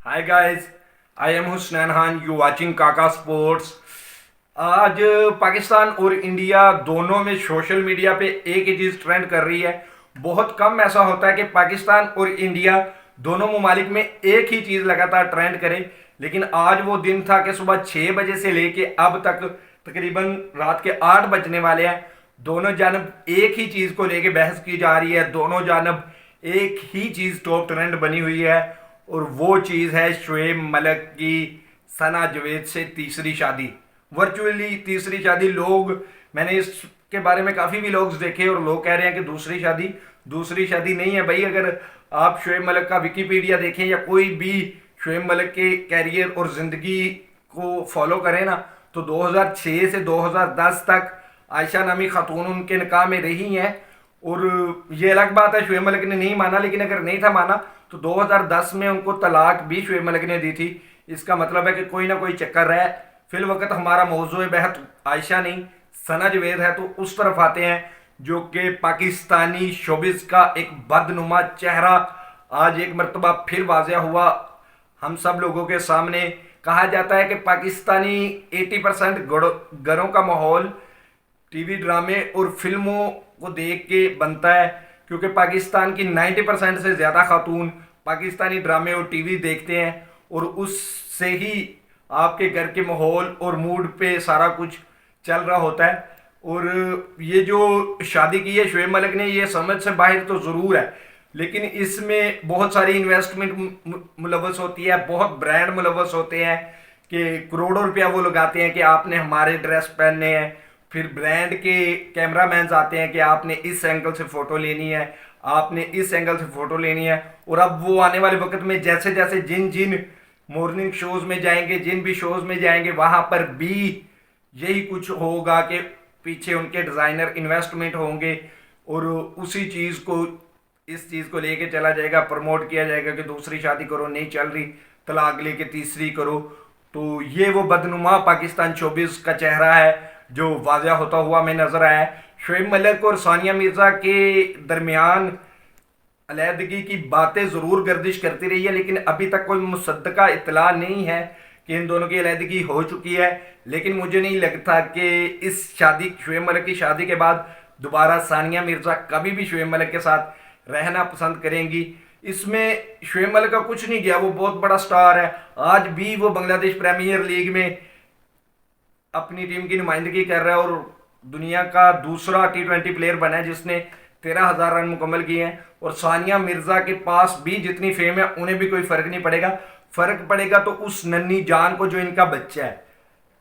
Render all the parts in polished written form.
Hi guys, I am Husnain Khan, you watching काका sports. आज पाकिस्तान और इंडिया दोनों में सोशल मीडिया पे एक ही चीज़ ट्रेंड कर रही है। बहुत कम ऐसा होता है कि पाकिस्तान और इंडिया दोनों ममालिक में एक ही चीज़ लगातार ट्रेंड करे, लेकिन आज वो दिन था कि सुबह 6 बजे से लेके अब तक तकरीबन रात के 8 बजने वाले हैं। दोनों जानब एक ही चीज़ को लेके बहस की जा रही है, दोनों जानब एक ही चीज़ टॉप ट्रेंड बनी हुई है और वो चीज़ है शोएब मलिक की सना जावेद से तीसरी शादी, वर्चुअली तीसरी शादी। लोग, मैंने इसके बारे में काफ़ी व्लॉग्स देखे और लोग कह रहे हैं कि दूसरी शादी नहीं है भाई। अगर आप शोएब मलिक का विकीपीडिया देखें या कोई भी शोएब मलिक के कैरियर और ज़िंदगी को फॉलो करें ना, तो 2006 से 2010 तक आयशा नामी खातून उनके निकाह में रही हैं। और ये अलग बात है शोएब मलिक ने नहीं माना, लेकिन अगर नहीं था माना तो 2010 में उनको तलाक भी शोएब मलिक ने दी थी। इसका मतलब है कि कोई ना कोई चक्कर है। फिल वक्त हमारा मौजूद बहस आयशा नहीं सना जावेद है, तो उस तरफ आते हैं जो कि पाकिस्तानी शोबिस का एक बदनुमा चेहरा आज एक मरतबा फिर वाज़िया हुआ हम सब लोगों के सामने। कहा जाता है कि पाकिस्तानी 80% घरों का माहौल टीवी ड्रामे और फिल्मों को देख के बनता है, क्योंकि पाकिस्तान की 90% से ज़्यादा खातून पाकिस्तानी ड्रामे और टीवी देखते हैं और उससे ही आपके घर के माहौल और मूड पे सारा कुछ चल रहा होता है। और ये जो शादी की है शोएब मलिक ने, ये समझ से बाहर तो ज़रूर है, लेकिन इसमें बहुत सारी इन्वेस्टमेंट मुलव्वस होती है, बहुत ब्रांड मुलव्वस होते हैं कि करोड़ों रुपया वो लगाते हैं कि आपने हमारे ड्रेस पहनने हैं। फिर ब्रांड के कैमरामैन आते हैं कि आपने इस एंगल से फ़ोटो लेनी है, आपने इस एंगल से फ़ोटो लेनी है। और अब वो आने वाले वक्त में जैसे जैसे जिन जिन मॉर्निंग शोज़ में जाएंगे, जिन भी शोज़ में जाएंगे, वहाँ पर भी यही कुछ होगा कि पीछे उनके डिज़ाइनर इन्वेस्टमेंट होंगे और उसी चीज़ को, इस चीज़ को लेके चला जाएगा, प्रमोट किया जाएगा कि दूसरी शादी करो, नहीं चल रही तलाक लेके तीसरी करो। तो ये वो बदनुमा पाकिस्तान शोबिस का चेहरा है जो वाज़िया होता हुआ हमें नजर आया है। शोएब मलिक और सानिया मिर्ज़ा के दरमियान अलहदगी की बातें ज़रूर गर्दिश करती रही है, लेकिन अभी तक कोई मुसद्दका इतला नहीं है कि इन दोनों की अलहदगी हो चुकी है। लेकिन मुझे नहीं लगता कि इस शादी, शोएब मलिक की शादी के बाद दोबारा सानिया मिर्ज़ा कभी भी शोएब मलिक के साथ रहना पसंद करेंगी। इसमें शोएब मलिक का कुछ नहीं गया, वो बहुत बड़ा स्टार है। आज भी वो बांग्लादेश प्रीमियर लीग में अपनी टीम की नुमाइंदगी कर रहा है और दुनिया का दूसरा T20 प्लेयर बना है जिसने 13,000 रन मुकम्मल किए हैं। और सानिया मिर्ज़ा के पास भी जितनी फेम है उन्हें भी कोई फ़र्क नहीं पड़ेगा। फ़र्क पड़ेगा तो उस नन्ही जान को जो इनका बच्चा है।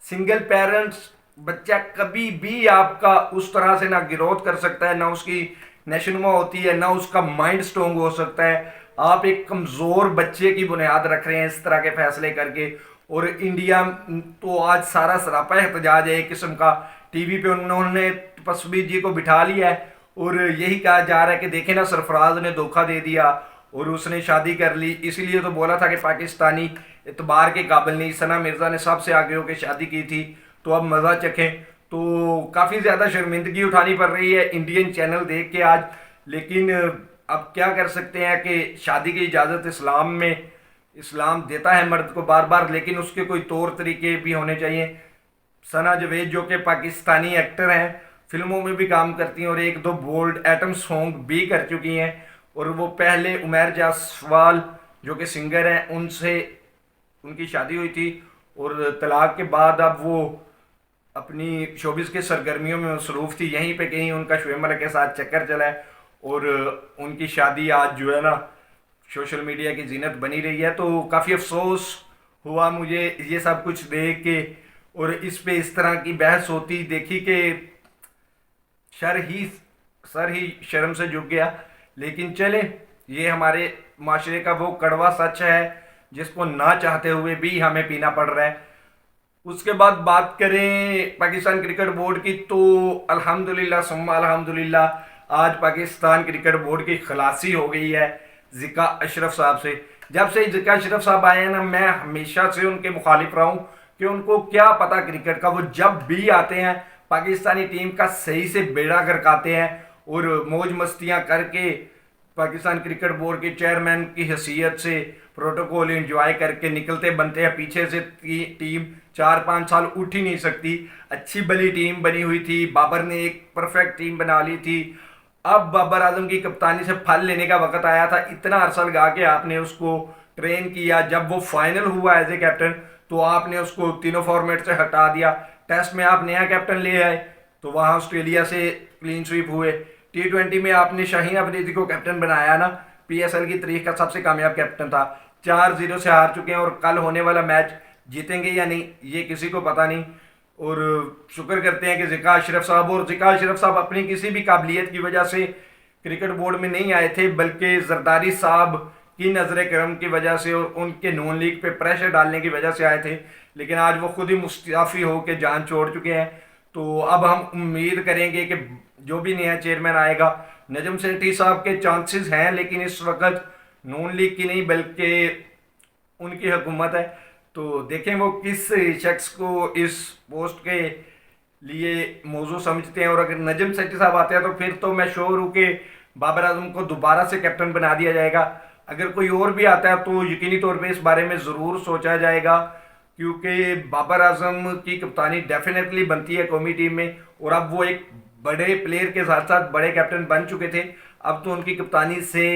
सिंगल पेरेंट्स बच्चा कभी भी आपका उस तरह से ना ग्रोथ कर सकता है, ना उसकी नशोनुमा होती है, ना उसका माइंड स्ट्रोंग हो सकता है। आप एक कमज़ोर बच्चे की बुनियाद रख रहे हैं इस तरह के फैसले करके। और इंडिया तो आज सारा सरापा एहतजाज है एक किस्म का। टीवी पे उन्होंने तपस्वी जी को बिठा लिया है और यही कहा जा रहा है कि देखें ना, सरफराज ने धोखा दे दिया और उसने शादी कर ली, इसीलिए तो बोला था कि पाकिस्तानी इतबार के काबिल नहीं। सना मिर्ज़ा ने सबसे आगे होकर शादी की थी, तो अब मज़ा चखें। तो काफ़ी ज़्यादा शर्मिंदगी उठानी पड़ रही है इंडियन चैनल देख के आज। लेकिन अब क्या कर सकते हैं कि शादी की इजाज़त इस्लाम में, इस्लाम देता है मर्द को बार बार, लेकिन उसके कोई तौर तरीके भी होने चाहिए। सना जावेद जो कि पाकिस्तानी एक्टर हैं, फिल्मों में भी काम करती हैं और एक दो बोल्ड एटम सॉन्ग भी कर चुकी हैं। और वो पहले उमैर जासवाल जो कि सिंगर हैं, उनसे उनकी शादी हुई थी और तलाक के बाद अब वो अपनी शोबिस के सरगर्मियों में मसरूफ़ थी। यहीं पे कहीं उनका शोएब मलिक के साथ चक्कर चला है और उनकी शादी आज जो है ना सोशल मीडिया की जीनत बनी रही है। तो काफ़ी अफसोस हुआ मुझे ये सब कुछ देख के, और इस पे इस तरह की बहस होती देखी कि सर ही शर्म से झुक गया। लेकिन चले, ये हमारे माशरे का वो कड़वा सच है जिसको ना चाहते हुए भी हमें पीना पड़ रहा है। उसके बाद बात करें पाकिस्तान क्रिकेट बोर्ड की, तो अल्हम्दुलिल्लाह सुम्मा अल्हम्दुलिल्लाह आज पाकिस्तान क्रिकेट बोर्ड की खलासी हो गई है ज़िका अशरफ साहब से। जब से ज़िका अशरफ साहब आए हैं ना, मैं हमेशा से उनके मुखालिफ रहा हूँ कि उनको क्या पता क्रिकेट का। वो जब भी आते हैं पाकिस्तानी टीम का सही से बेड़ा गर्काते हैं और मौज मस्तियाँ करके पाकिस्तान क्रिकेट बोर्ड के चेयरमैन की हैसियत से प्रोटोकॉल एंजॉय करके निकलते बनते हैं। पीछे से टीम 4-5 साल उठ ही नहीं सकती। अच्छी भली टीम बनी हुई थी, बाबर ने एक परफेक्ट टीम बना ली थी। अब बाबर आजम की कप्तानी से फल लेने का वक्त आया था। इतना अरसा लगा के आपने उसको ट्रेन किया, जब वो फाइनल हुआ एज ए कैप्टन तो आपने उसको तीनों फॉर्मेट से हटा दिया। टेस्ट में आप नया कैप्टन ले आए तो वहां ऑस्ट्रेलिया से क्लीन स्वीप हुए। T20 में आपने शाहीन अफरीदी को कैप्टन बनाया ना, PSL की तारीख का सबसे कामयाब कैप्टन था। 4-0 से हार चुके हैं और कल होने वाला मैच जीतेंगे या नहीं ये किसी को पता नहीं। और शुक्र करते हैं कि ज़िका अशरफ साहब अपनी किसी भी काबिलियत की वजह से क्रिकेट बोर्ड में नहीं आए थे, बल्कि जरदारी साहब की नजर करम की वजह से और उनके नॉन लीग पे प्रेशर डालने की वजह से आए थे। लेकिन आज वो खुद ही मुस्तफ़ी होकर जान छोड़ चुके हैं। तो अब हम उम्मीद करेंगे कि जो भी नया चेयरमैन आएगा, नजम सेठी साहब के चांसेस हैं, लेकिन इस वक्त नॉन लीग की नहीं बल्कि उनकी हुकूमत है। तो देखें वो किस शख्स को इस पोस्ट के लिए मौजू समझते हैं। और अगर नजम सेठी साहब आते हैं तो फिर तो मैं श्योर हूँ कि बाबर आजम को दोबारा से कैप्टन बना दिया जाएगा। अगर कोई और भी आता है तो यकीनी तौर पे इस बारे में ज़रूर सोचा जाएगा, क्योंकि बाबर आजम की कप्तानी डेफिनेटली बनती है कौमी टीम में। और अब वो एक बड़े प्लेयर के साथ साथ बड़े कैप्टन बन चुके थे। अब तो उनकी कप्तानी से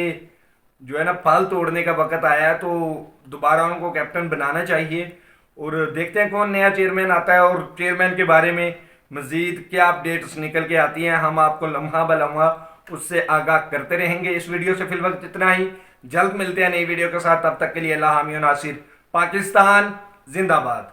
जो है ना फल तोड़ने का वक्त आया है, तो दोबारा उनको कैप्टन बनाना चाहिए। और देखते हैं कौन नया चेयरमैन आता है और चेयरमैन के बारे में मजीद क्या अपडेट्स निकल के आती हैं, हम आपको लम्हा ब लम्हा उससे आगाह करते रहेंगे। इस वीडियो से फिलहाल इतना ही, जल्द मिलते हैं नई वीडियो के साथ। तब तक के लिए अल्लाह हामी नासिर। पाकिस्तान जिंदाबाद।